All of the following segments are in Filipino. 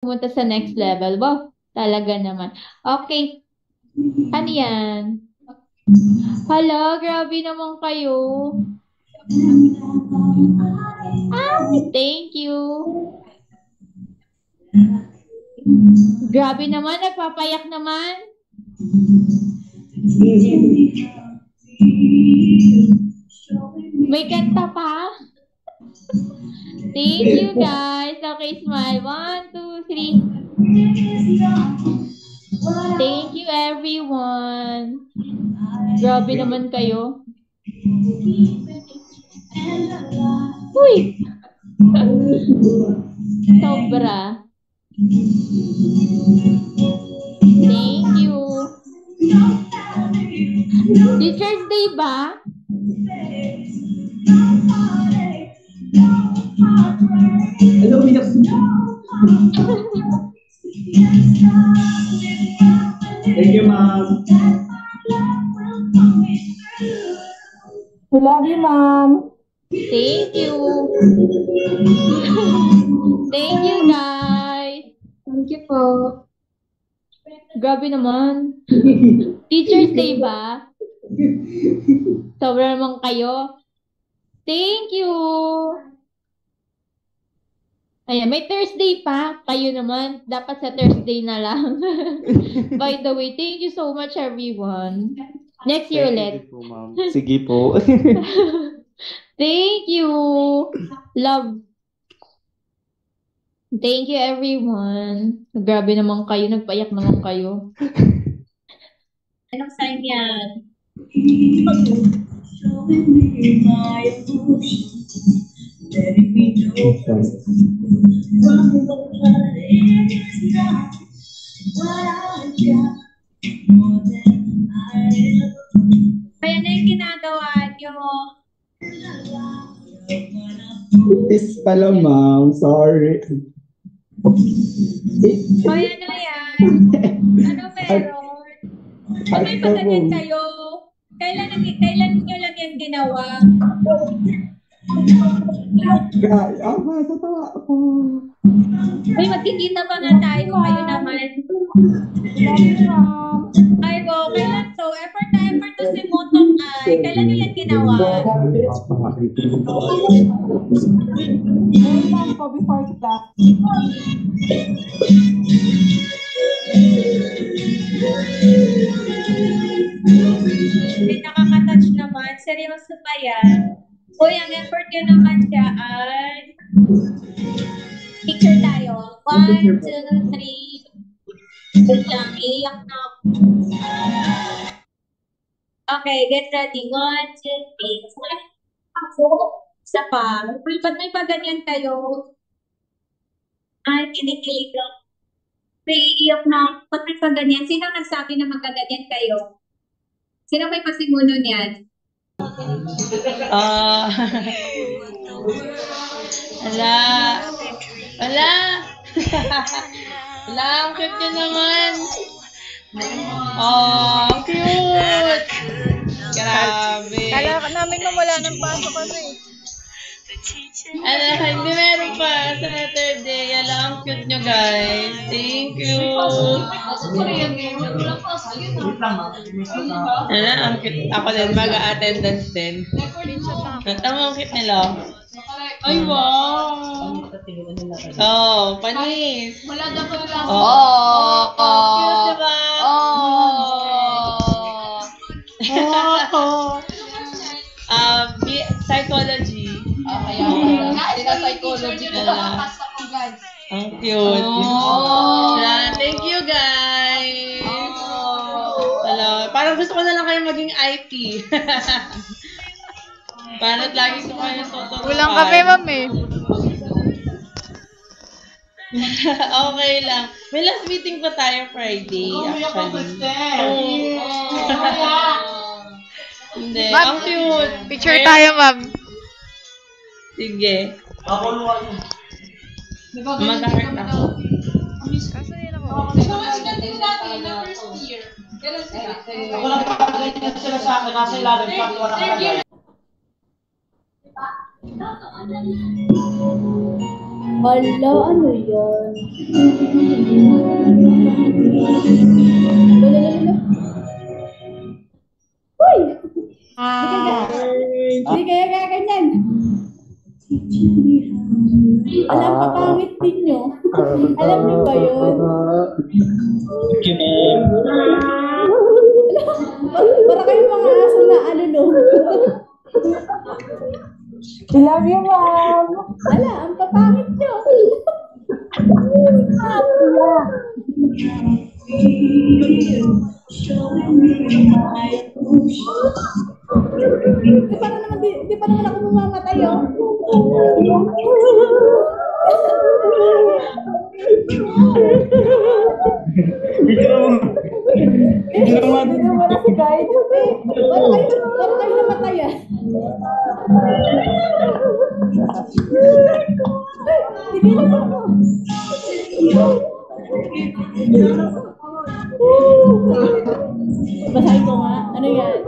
pumunta sa next level. Wow, talaga naman. Okay, ano yan? Hala, grabe naman kayo. Ay, thank you. Grabe naman, nagpapayak naman. May kanta pa? Thank you, guys. Okay, smile. 1, 2, 3. Thank you, everyone. Grabe naman kayo. Uy! Sobra. Thank you. Teacher's Day ba? Hello, umiyak siya. Thank you, ma'am. We love you, ma'am. Thank you. Thank you, guys. Thank you po. Grabe naman. Teacher's Day ba? Sobra naman kayo. Thank you. Ayan, may Thursday pa. Kayo naman, dapat sa Thursday na lang. By the way, thank you so much, everyone. Next year ulit. Po, ma'am. Sige po. Thank you. Love. Thank you, everyone. Grabe naman kayo. Nagpayak naman kayo. Anong sign yan? Kaya na yung ginagawa nyo. Is pala, ma'am. Sorry. Kaya na yan. Ano meron? Kung may pagganyan kayo, kailan nyo lang yan ginawa? Tatawa ako. Uy, magkikita pa nga tayo. Kayo naman. Love you, ma'am. Ay, wow. Kailan to? Effort na effort to si Motong ay. Kailan nyo yan ginawa? Ngayon lang po before class. Hindi nakaka-touch naman. Seryoso pa yan. Uy, ang effort nyo naman siya ay... Picture tayo. 1, 2, 3. Good lang. Iiyak na ako. Okay, get ready. 1, 2, 3. Smile. Isa pa. Uy, ba't may paganyan kayo? Ay, kinikilig ako. Iiyak na ako. Ba't may paganyan? Sino nagsabi na magaganyan kayo? Sino may pasimuno niyan? Ala. Ala. Ala, ang cute niya naman. Oh, cute. Grabe. Kala namin na wala ng pasok kasi. Ala, hindi meron pa sa letter day. Ala, ang cute nyo, guys. Thank you. Ala, ang cute. Ako din, mag-attendance din. Tama, ang cute nila. Ay, wow. Oh, panis. Wala dapat lang. Oh, cute, diba? Psychology. Kaya psychology ko nakakasta ko, guys. Ang cute. Yan. Thank you, guys. Hello. Parang gusto ko na lang kayo maging IT. Parang lagi ko kayo tuturuan. Kulang kami, ma'am eh. Okay lang. May last meeting pa tayo Friday, actually. Hindi. Ma'am, Ang cute. picture tayo, ma'am. Sige. Mag-heart ako. Kaso yun ako. Ako lang pagkaganyan sila sa akin. Nasa ilalim. Pagkawa na kalagay. Hala, ano yan? Lalalala. Uy! Hindi kaya gaganyan. Alam pa pangit din nyo. Alam nyo ba yun? Para kayong mga aso na ano no. I love you, Mom. Ala, ang papangit nyo. Di pa naman ako mamamatay, oh. Dito mo na si Guy. Para kayo namatay, ah. Tigilan mo ako. Basahin ko nga. Ano yan?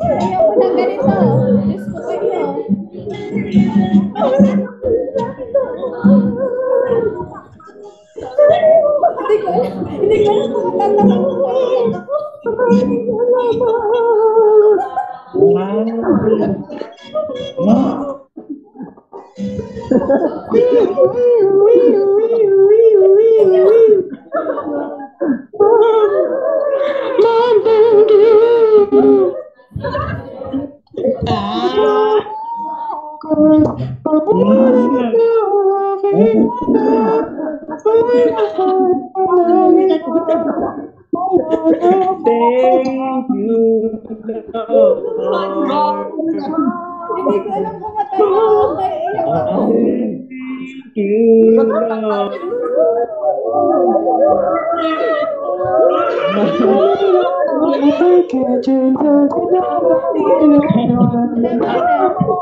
Ayaw ko ng ganito. Diyos ko kayo. Hindi ko alam kung matatawa ko kayo. Thank you. Hindi ko alam kung matatawa ko kayo. Thank you. Sige.